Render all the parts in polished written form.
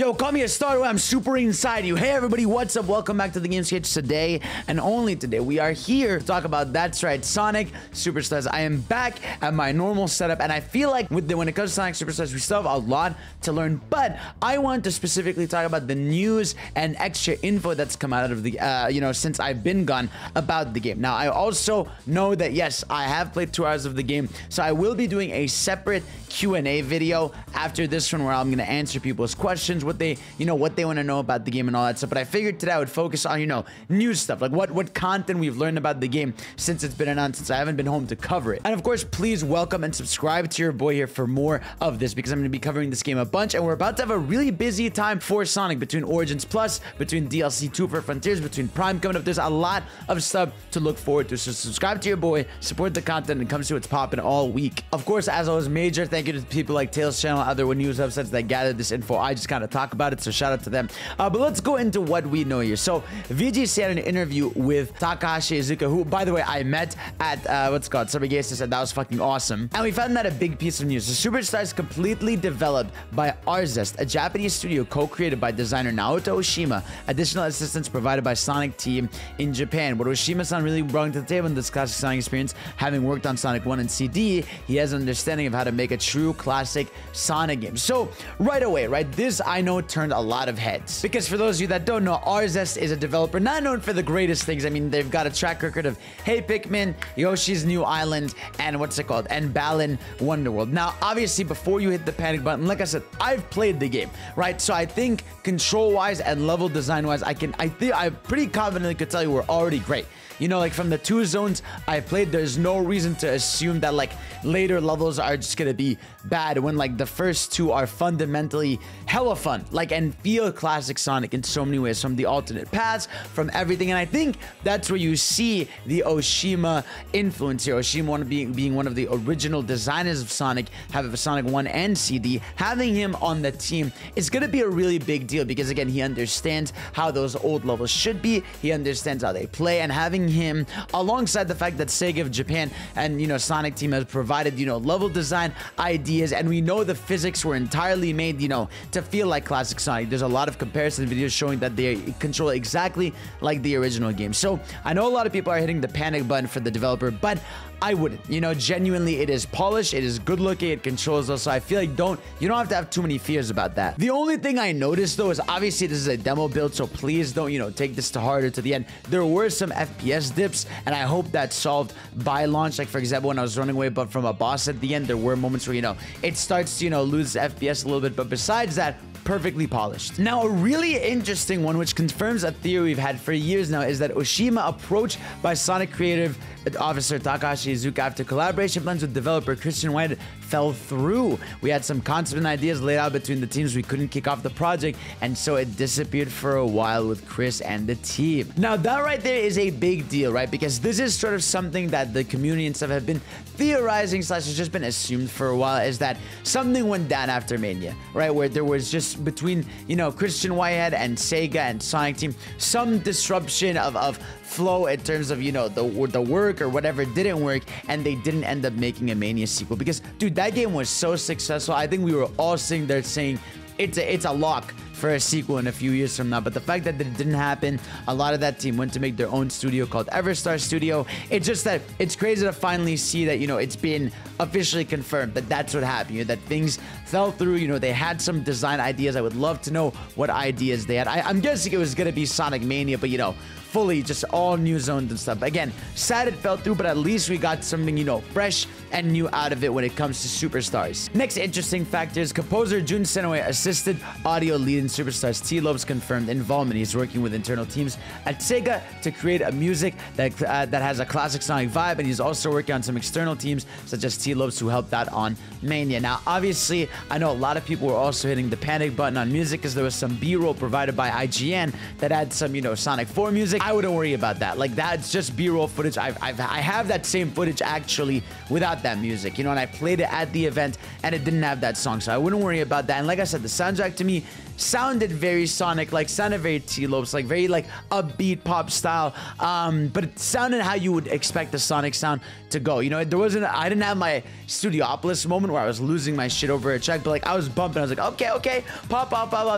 Yo, call me a star. I'm super inside you. Hey, everybody, what's up? Welcome back to the Game Sketch. Today, and only today, we are here to talk about, that's right, Sonic Superstars. I am back at my normal setup, and I feel like when it comes to Sonic Superstars, we still have a lot to learn, but I want to specifically talk about the news and extra info that's come out of the, since I've been gone about the game. Now, I also know that, yes, I have played 2 hours of the game, so I will be doing a separate Q&A video after this one where I'm going to answer people's questions, what they want to know about the game and all that stuff. But I figured today I would focus on, news stuff, like what content we've learned about the game since it's been announced, since I haven't been home to cover it. And of course, please welcome and subscribe to your boy here for more of this, because I'm going to be covering this game a bunch, and we're about to have a really busy time for Sonic, between Origins Plus, between DLC 2 for Frontiers, between Prime coming up. There's a lot of stuff to look forward to, so subscribe to your boy, support the content, and come see what's popping all week. Of course, as always, major thank you to people like Tails Channel, other news websites that gathered this info. I just kind of talk about it, so shout out to them. But let's go into what we know here. So VGC had an interview with Takahashi Iizuka, who, by the way, I met at Summer Games, said that was fucking awesome. And we found that a big piece of news. The Superstars completely developed by Arzest, a Japanese studio co-created by designer Naoto Oshima. Additional assistance provided by Sonic Team in Japan. What Oshima-san really brought to the table in this classic Sonic experience, having worked on Sonic 1 and CD, he has an understanding of how to make a true classic Sonic game. So right away, right, this I know turned a lot of heads, because for those of you that don't know, Arzest is a developer not known for the greatest things. I mean, they've got a track record of Hey Pikmin, Yoshi's New Island, and and Balan Wonderworld. Now, obviously, before you hit the panic button, like I said, I've played the game, right? So I think control-wise and level design-wise, I pretty confidently could tell you we're already great. Like from the 2 zones I've played, there's no reason to assume that like later levels are just gonna be bad when like the first 2 are fundamentally hella fun, like, and feel classic Sonic in so many ways, from the alternate paths, from everything. And I think that's where you see the Oshima influence here. Oshima being one of the original designers of Sonic, having Sonic 1 and CD, having him on the team is gonna be a really big deal, because again, he understands how those old levels should be, he understands how they play, and having him alongside the fact that Sega of Japan and Sonic Team has provided level design ideas, and we know the physics were entirely made to feel like classic Sonic. There's a lot of comparison videos showing that they control exactly like the original game. So I know a lot of people are hitting the panic button for the developer, but I wouldn't. Genuinely, it is polished, it is good looking, it controls those, so I feel like you don't have to have too many fears about that. The only thing I noticed though is, obviously this is a demo build, so please don't take this to heart or to the end. There were some FPS dips, and I hope that's solved by launch. Like for example, when I was running away but from a boss at the end, there were moments where it starts to lose FPS a little bit, but besides that, perfectly polished. Now, a really interesting one, which confirms a theory we've had for years now, is that Oshima, approached by Sonic creative officer Takahashi Iizuka after collaboration plans with developer Christian White fell through. We had some concepts and ideas laid out between the teams. We couldn't kick off the project, and so it disappeared for a while with Chris and the team. Now, that right there is a big deal, right? Because this is sort of something that the community and stuff have been theorizing / has just been assumed for a while, is that something went down after Mania, right? Where there was just between Christian Whitehead and Sega and Sonic Team some disruption of flow in terms of the work or whatever didn't work, and they didn't end up making a Mania sequel. Because dude, that game was so successful. I think we were all sitting there saying it's a lock for a sequel in a few years from now. But the fact that it didn't happen, a lot of that team went to make their own studio called Everstar Studio. It's just that it's crazy to finally see that it's been officially confirmed that that's what happened, that things fell through. They had some design ideas. I would love to know what ideas they had. I'm guessing it was gonna be Sonic Mania, but fully just all new zones and stuff. Again, sad it fell through, but at least we got something fresh and new out of it when it comes to Superstars. Next interesting factor is composer Jun Senoue assisted audio lead in Superstars. T-Lopes confirmed involvement. He's working with internal teams at Sega to create a music that has a classic Sonic vibe, and he's also working on some external teams such as T-Lopes, who helped out on Mania. Now, obviously, I know a lot of people were also hitting the panic button on music, because there was some B-roll provided by IGN that had some Sonic 4 music. I wouldn't worry about that. Like, that's just B-roll footage. I have that same footage actually without that music, and I played it at the event and it didn't have that song, so I wouldn't worry about that. And like I said, the soundtrack to me sounded very Sonic, like sounded very T-Lopes, like very like upbeat pop style. But it sounded how you would expect the Sonic sound to go. You know, I didn't have my Studiopolis moment where I was losing my shit over a track, but like I was bumping. I was like, okay, pop,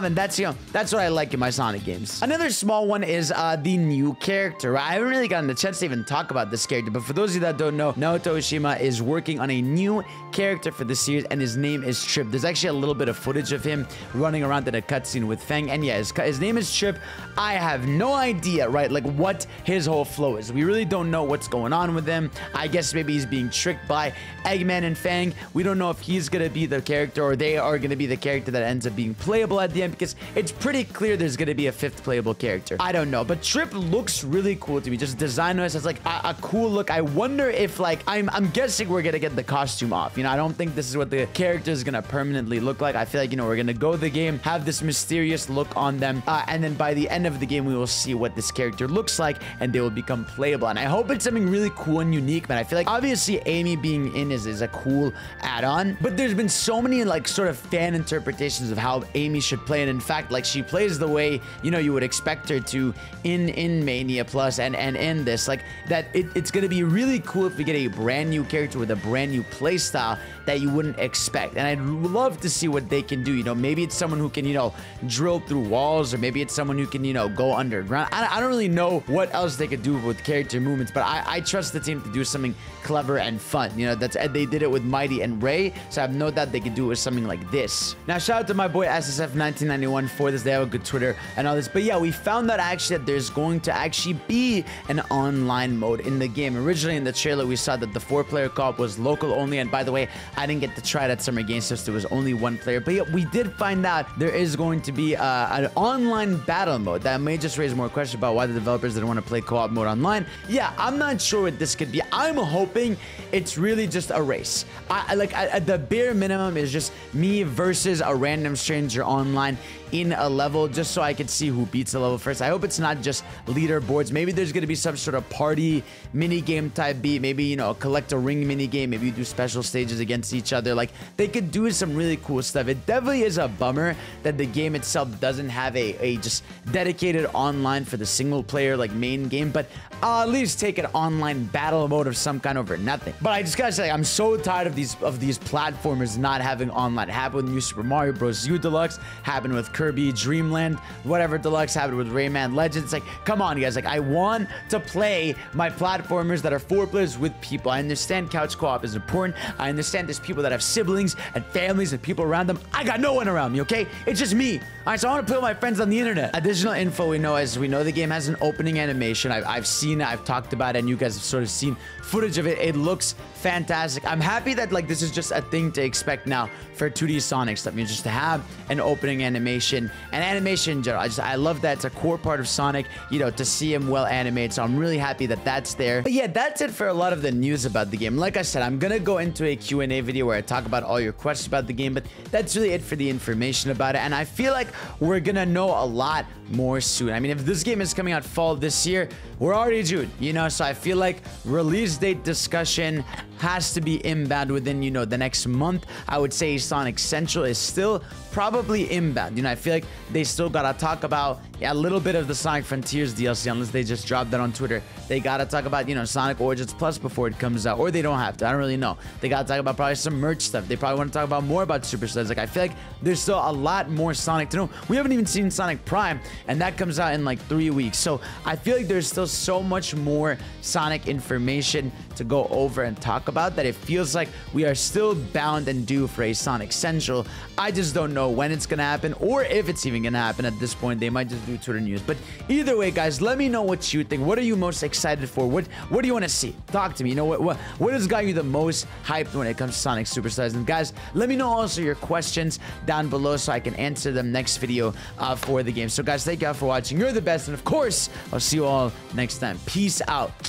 and that's, you know, that's what I like in my Sonic games. Another small one is the new character. I haven't really gotten the chance to even talk about this character, but for those of you that don't know, Naoto Oshima is working on a new character for the series, and his name is Trip. There's actually a little bit of footage of him running around in a cutscene with Fang, and yeah, his name is Trip. I have no idea, right, like what his whole flow is. We really don't know what's going on with him. I guess maybe he's being tricked by Eggman and Fang. We don't know if he's gonna be the character or they are gonna be the character that ends up being playable at the end, because it's pretty clear there's gonna be a 5th playable character. I don't know, but Trip looks really cool to me. Just design-wise, it's like a cool look. I wonder if, like, I'm guessing we're gonna get the costume off. You know, I don't think this is what the character is gonna permanently look like. I feel like, you know, we're gonna go the game, have this mysterious look on them, and then by the end of the game, we will see what this character looks like, and they will become playable. And I hope it's something really cool and unique, man. I feel like obviously Amy being in is a cool add-on, but there's been so many like sort of fan interpretations of how Amy should play, and in fact, like, she plays the way, you know, you would expect her to in Mania Plus and in this, like, that it's gonna be really cool if we get a brand new character with a brand new play style that you wouldn't expect. And I'd love to see what they can do. You know, maybe it's someone who can, you know, drill through walls, or maybe it's someone who can, you know, go underground. I don't really know what else they could do with character movements, but I trust the team to do something clever and fun. You know, they did it with Mighty and Ray, so I have no doubt they could do it with something like this. Now, shout out to my boy SSF1991 for this. They have a good Twitter and all this. But yeah, we found out actually that there's going to actually be an online mode in the game. Originally in the trailer, we saw that the 4-player co-op was local only. And by the way, I didn't get to try it at Summer Games Fest. There was only 1 player. But yeah, we did find out there is going to be an online battle mode. That may just raise more questions about why the developers didn't want to play co-op mode online. Yeah, I'm not sure what this could be. I'm hoping it's really just a race. The bare minimum is just me versus a random stranger online in a level, just so I could see who beats the level first. I hope it's not just leaderboards. Maybe there's gonna be some sort of party mini game type beat. Maybe, you know, collect a ring mini game. Maybe you do special stages against each other. Like, they could do some really cool stuff. It definitely is a bummer that the game itself doesn't have a just dedicated online for the single player, like, main game, but I'll at least take an online battle mode of some kind over nothing. But I just gotta say, I'm so tired of these platformers not having online. It happened with New Super Mario Bros. U Deluxe, happened with Kirby Dreamland, whatever Deluxe, happened with Rayman Legends. Like, come on, guys. Like, I want to play my platformers that are 4 players with people. I understand couch co-op is important. I understand there's people that have siblings and families and people around them. I got no one around me, okay? It's just me. All right, so I want to play with my friends on the internet. Additional info we know the game has an opening animation. I've seen it, I've talked about it, and you guys have sort of seen footage of it. It looks fantastic. I'm happy that, like, this is just a thing to expect now for 2D Sonic stuff. I mean, just to have an opening animation and animation in general. I love that. It's a core part of Sonic, you know, to see him well animated. So I'm really happy that that's there. But yeah, that's it for a lot of the news about the game. Like I said, I'm gonna go into a Q&A video where I talk about all your questions about the game, but that's really it for the information about it. And I feel like we're gonna know a lot more soon. I mean, if this game is coming out fall this year, we're already June, you know, so I feel like release date discussion has to be inbound within, you know, the next month. I would say Sonic Central is still probably inbound. You know, I feel like they still gotta talk about a little bit of the Sonic Frontiers DLC, unless they just dropped that on Twitter. They gotta talk about, you know, Sonic Origins Plus before it comes out, or they don't have to. I don't really know. They gotta talk about probably some merch stuff. They probably want to talk about more about Super Studs. Like, I feel like there's still a lot more Sonic to know. We haven't even seen Sonic Prime, and that comes out in like 3 weeks. So I feel like there's still so much more Sonic information to go over and talk about that it feels like we are still bound and due for a Sonic Central. I just don't know when it's gonna happen, or if it's even gonna happen at this point. They might just do Twitter news. But either way, guys, let me know what you think. What are you most excited for? What do you want to see? Talk to me. You know, what has got you the most hyped when it comes to Sonic Superstars? And guys, let me know also your questions down below so I can answer them next video for the game. So guys, thank you all for watching. You're the best, and of course, I'll see you all next time. Peace out.